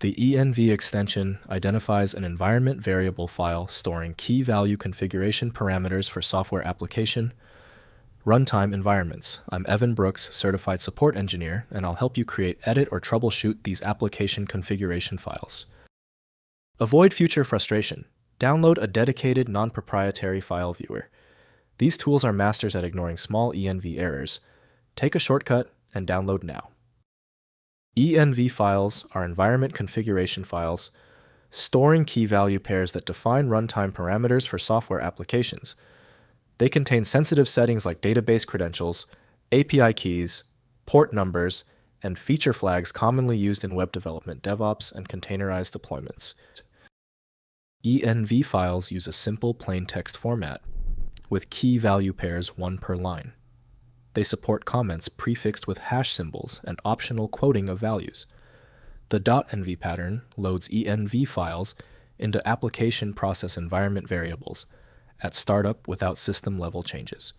The ENV extension identifies an environment variable file storing key value configuration parameters for software application runtime environments. I'm Evan Brooks, Certified Support Engineer, and I'll help you create, edit, or troubleshoot these application configuration files. Avoid future frustration. Download a dedicated non-proprietary file viewer. These tools are masters at ignoring small ENV errors. Take a shortcut and download now. ENV files are environment configuration files storing key value pairs that define runtime parameters for software applications. They contain sensitive settings like database credentials, API keys, port numbers, and feature flags commonly used in web development, DevOps, and containerized deployments. ENV files use a simple plain text format with key value pairs, one per line. They support comments prefixed with hash symbols and optional quoting of values. The dotenv pattern loads ENV files into application process environment variables at startup without system-level changes.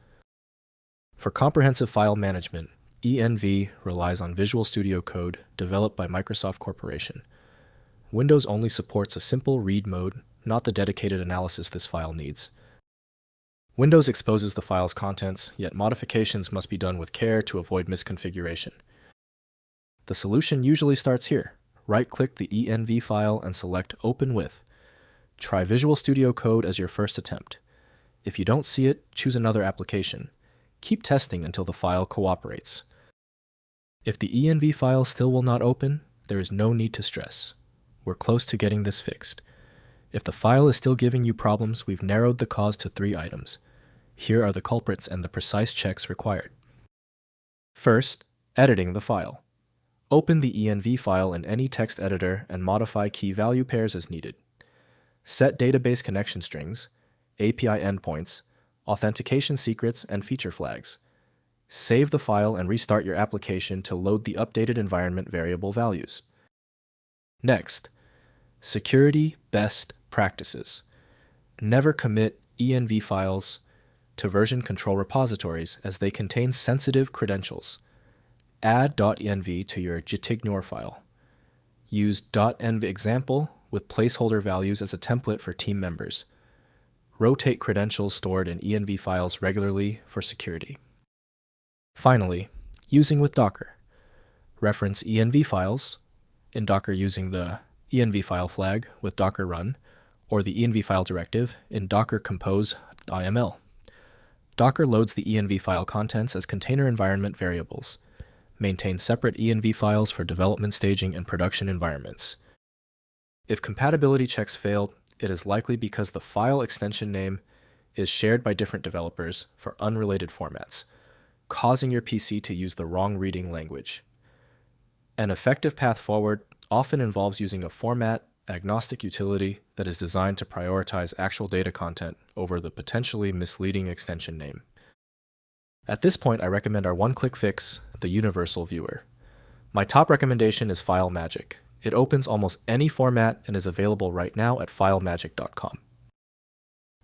For comprehensive file management, ENV relies on Visual Studio Code developed by Microsoft Corporation. Windows only supports a simple read mode, not the dedicated analysis this file needs. Windows exposes the file's contents, yet modifications must be done with care to avoid misconfiguration. The solution usually starts here. Right-click the ENV file and select Open With. Try Visual Studio Code as your first attempt. If you don't see it, choose another application. Keep testing until the file cooperates. If the ENV file still will not open, there is no need to stress. We're close to getting this fixed. If the file is still giving you problems, we've narrowed the cause to 3 items. Here are the culprits and the precise checks required. First, editing the file. Open the ENV file in any text editor and modify key value pairs as needed. Set database connection strings, API endpoints, authentication secrets, and feature flags. Save the file and restart your application to load the updated environment variable values. Next, security best practices. Never commit ENV files to version control repositories as they contain sensitive credentials. Add .env to your jtignore file. Use .env example with placeholder values as a template for team members. Rotate credentials stored in ENV files regularly for security. Finally, using with Docker. Reference ENV files in Docker using the ENV file flag with Docker run, or the ENV file directive in Docker compose.yml. Docker loads the ENV file contents as container environment variables. Maintain separate ENV files for development staging and production environments. If compatibility checks failed, it is likely because the file extension name is shared by different developers for unrelated formats, causing your PC to use the wrong reading language. An effective path forward often involves using a format-agnostic utility that is designed to prioritize actual data content over the potentially misleading extension name. At this point, I recommend our one-click fix, the Universal Viewer. My top recommendation is FileMagick. It opens almost any format and is available right now at filemagick.com.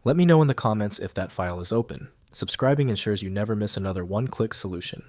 Let me know in the comments if that file is open. Subscribing ensures you never miss another one-click solution.